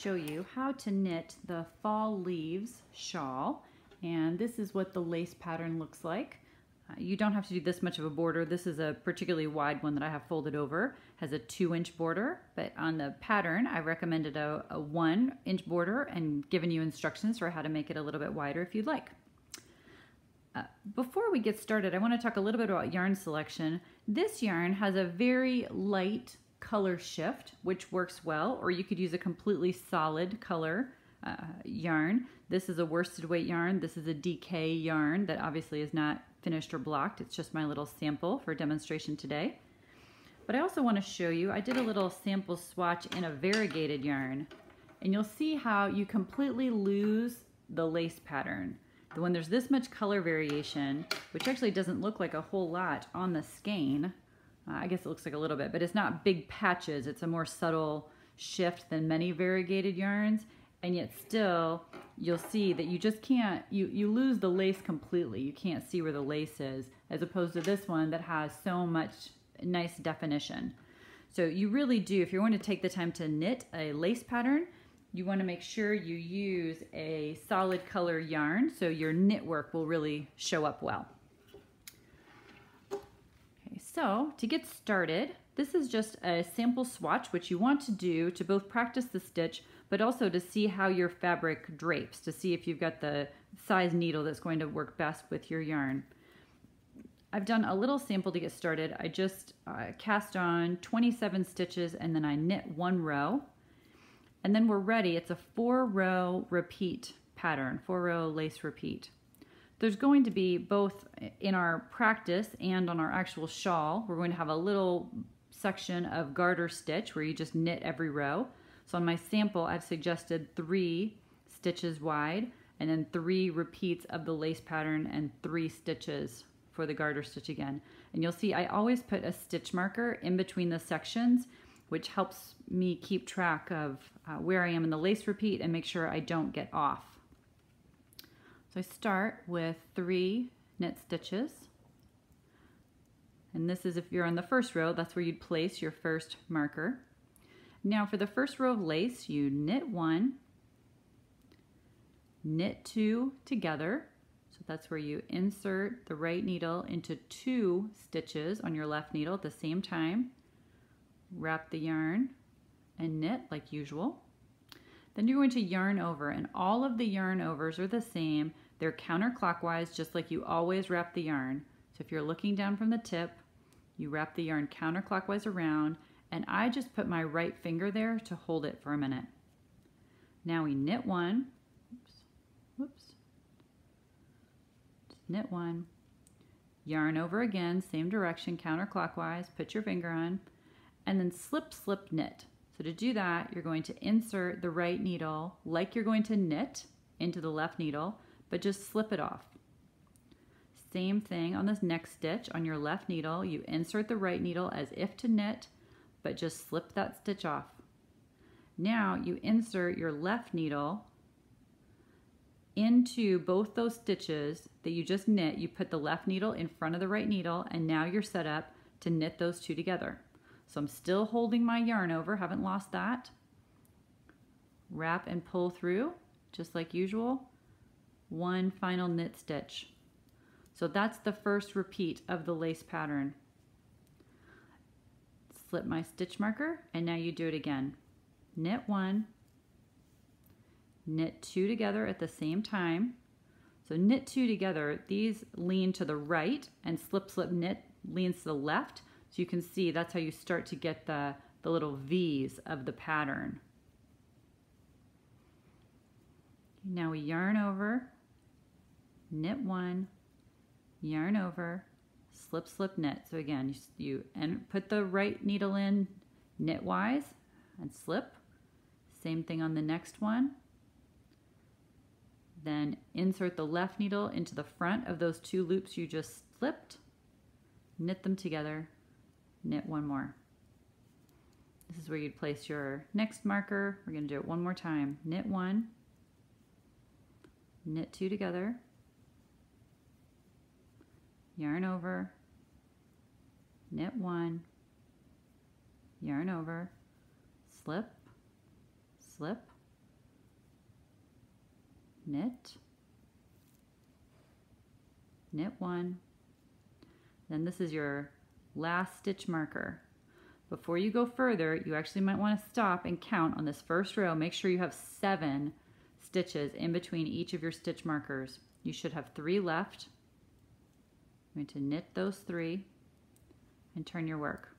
show you how to knit the fall leaves shawl, and this is what the lace pattern looks like. You don't have to do this much of a border. This is a particularly wide one that I have folded over. Has a 2-inch border, but on the pattern I recommended a 1-inch border and given you instructions for how to make it a little bit wider if you'd like. Before we get started, I want to talk a little bit about yarn selection. This yarn has a very light color shift, which works well, or you could use a completely solid color yarn. This is a worsted weight yarn. This is a DK yarn that obviously is not finished or blocked. It's just my little sample for demonstration today. But I also want to show you, I did a little sample swatch in a variegated yarn, and you'll see how you completely lose the lace pattern. When there's this much color variation, which actually doesn't look like a whole lot on the skein, I guess it looks like a little bit, but it's not big patches. It's a more subtle shift than many variegated yarns, and yet still you'll see that you just can't, you lose the lace completely. You can't see where the lace is, as opposed to this one that has so much nice definition. So you really do, if you're going to take the time to knit a lace pattern, you want to make sure you use a solid color yarn so your knit work will really show up well. Okay, so to get started, this is just a sample swatch, which you want to do to both practice the stitch, but also to see how your fabric drapes, to see if you've got the size needle that's going to work best with your yarn. I've done a little sample to get started. I just cast on 27 stitches and then I knit 1 row. And then we're ready. It's a 4-row repeat pattern, 4-row lace repeat. There's going to be both in our practice and on our actual shawl, we're going to have a little section of garter stitch where you just knit every row. So on my sample, I've suggested 3 stitches wide and then 3 repeats of the lace pattern and 3 stitches for the garter stitch again. And you'll see I always put a stitch marker in between the sections, which helps me keep track of where I am in the lace repeat and make sure I don't get off. So I start with 3 knit stitches. And this is if you're on the first row, that's where you'd place your first marker. Now for the first row of lace, you knit 1, knit 2 together. So that's where you insert the right needle into 2 stitches on your left needle at the same time. Wrap the yarn and knit like usual. Then you're going to yarn over, and all of the yarn overs are the same. They're counterclockwise, just like you always wrap the yarn. So if you're looking down from the tip, you wrap the yarn counterclockwise around, and I just put my right finger there to hold it for a minute. Now we knit 1, just knit 1, yarn over again, same direction, counterclockwise, put your finger on, and then slip, slip, knit. So to do that, you're going to insert the right needle like you're going to knit into the left needle, but just slip it off. Same thing on this next stitch. On your left needle, you insert the right needle as if to knit, but just slip that stitch off. Now you insert your left needle into both those stitches that you just knit. You put the left needle in front of the right needle, and now you're set up to knit those 2 together. So I'm still holding my yarn over, haven't lost that. Wrap and pull through, just like usual. 1 final knit stitch. So that's the first repeat of the lace pattern. Slip my stitch marker, and now you do it again. Knit 1, knit 2 together at the same time. So knit 2 together, these lean to the right, and slip, slip, knit leans to the left. So you can see that's how you start to get the little V's of the pattern. Now we yarn over, knit 1, yarn over, slip, slip, knit. So again, you put the right needle in knitwise and slip. Same thing on the next one. Then insert the left needle into the front of those 2 loops you just slipped, knit them together, knit 1 more. This is where you'd place your next marker. We're going to do it 1 more time. Knit 1, knit 2 together, yarn over, knit 1, yarn over, slip, slip, knit, knit one, then this is your last stitch marker. Before you go further, you actually might want to stop and count on this first row. Make sure you have 7 stitches in between each of your stitch markers. You should have 3 left. I'm going to knit those 3 and turn your work.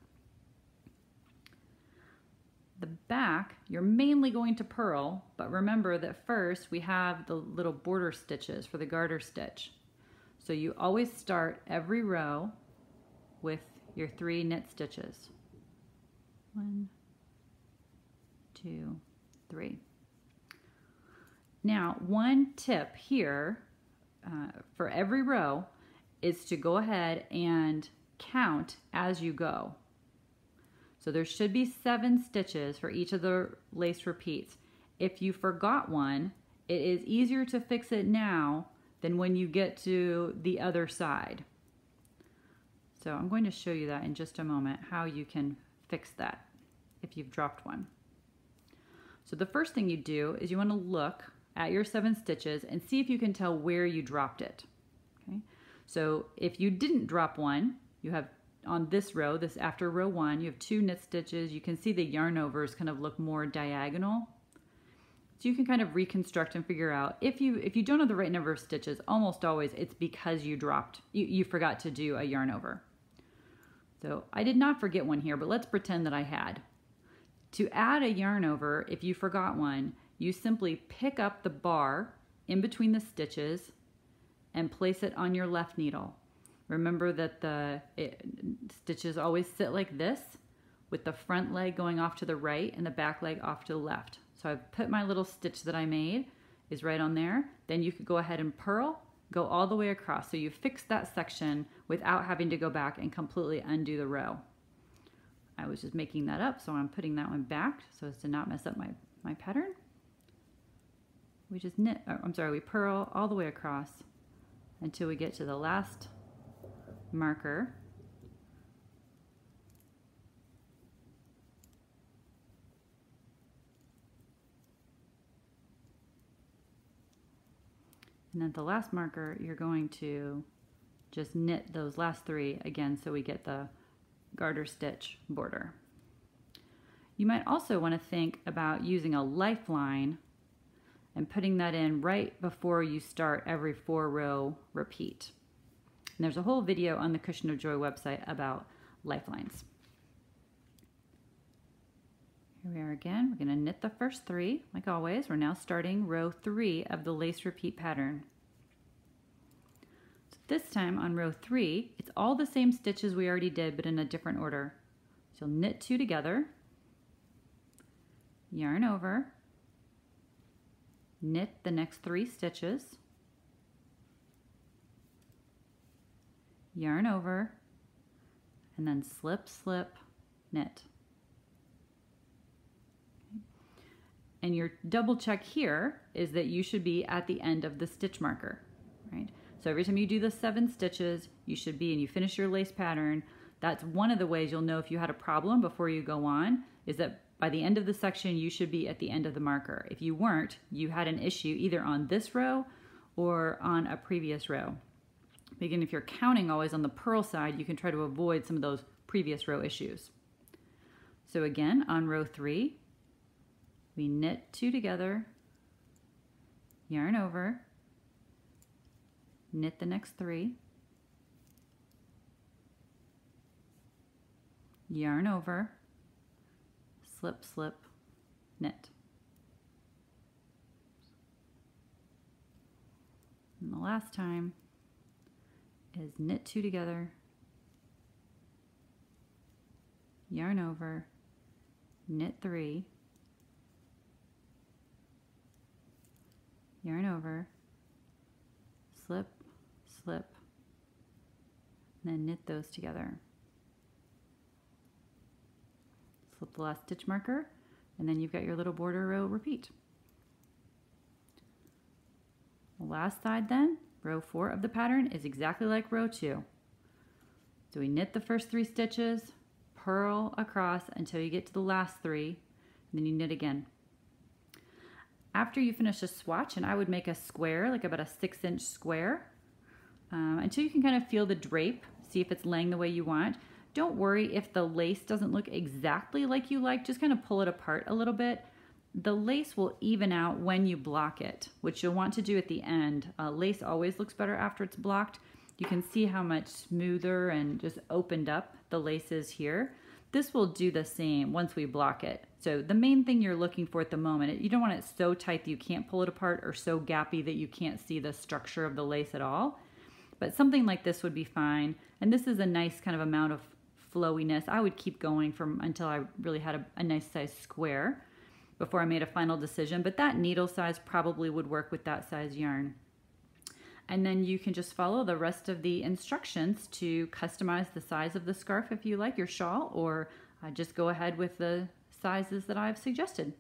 The back, you're mainly going to purl, but remember that first we have the little border stitches for the garter stitch. So you always start every row with your 3 knit stitches. 1, 2, 3. Now, one tip here for every row is to go ahead and count as you go. So there should be 7 stitches for each of the lace repeats. If you forgot one, it is easier to fix it now than when you get to the other side. So I'm going to show you that in just a moment, how you can fix that if you've dropped one. So the first thing you do is you want to look at your 7 stitches and see if you can tell where you dropped it. Okay? So if you didn't drop one, you have on this row, this after row 1, you have 2 knit stitches. You can see the yarn overs kind of look more diagonal. So you can kind of reconstruct and figure out if you don't have the right number of stitches, almost always it's because you forgot to do a yarn over. So I did not forget one here, but let's pretend that I had. To add a yarn over, if you forgot one, you simply pick up the bar in between the stitches and place it on your left needle. Remember that the stitches always sit like this, with the front leg going off to the right and the back leg off to the left. So I've put my little stitch that I made is right on there. Then you could go ahead and purl, go all the way across. So you fix that section without having to go back and completely undo the row. I was just making that up, so I'm putting that one back so as to not mess up my pattern. We just knit, we purl all the way across until we get to the last marker. And then the last marker, you're going to just knit those last 3 again so we get the garter stitch border. You might also want to think about using a lifeline and putting that in right before you start every 4-row repeat. And there's a whole video on the Cushion of Joy website about lifelines. Here we are again. We're going to knit the first 3 like always. We're now starting row 3 of the lace repeat pattern. So this time on row 3, it's all the same stitches we already did, but in a different order. So you'll knit 2 together, yarn over, knit the next 3 stitches, yarn over, and then slip, slip, knit. And your double check here is that you should be at the end of the stitch marker, right? So every time you do the 7 stitches, you should be, and you finish your lace pattern, that's one of the ways you'll know if you had a problem before you go on, is that by the end of the section, you should be at the end of the marker. If you weren't, you had an issue either on this row or on a previous row. Again, if you're counting always on the purl side, you can try to avoid some of those previous row issues. So again, on row 3, we knit 2 together, yarn over, knit the next 3, yarn over, slip, slip, knit. And the last time is knit 2 together, yarn over, knit 3, yarn over, slip, slip, and then knit those together. Slip the last stitch marker, and then you've got your little border row repeat. The last side then, row 4 of the pattern, is exactly like row 2. So we knit the first 3 stitches, purl across until you get to the last 3, and then you knit again. After you finish a swatch, and I would make a square, like about a 6-inch square, until you can kind of feel the drape, see if it's laying the way you want. Don't worry if the lace doesn't look exactly like you like, just kind of pull it apart a little bit. The lace will even out when you block it, which you'll want to do at the end. Lace always looks better after it's blocked. You can see how much smoother and just opened up the lace is here. This will do the same once we block it. So the main thing you're looking for at the moment, you don't want it so tight that you can't pull it apart or so gappy that you can't see the structure of the lace at all. But something like this would be fine. And this is a nice kind of amount of flowiness. I would keep going until I really had a nice size square before I made a final decision. But that needle size probably would work with that size yarn. And then you can just follow the rest of the instructions to customize the size of the scarf if you like your shawl, or just go ahead with the sizes that I've suggested.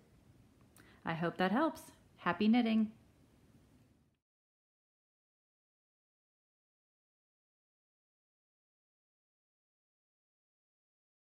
I hope that helps. Happy knitting!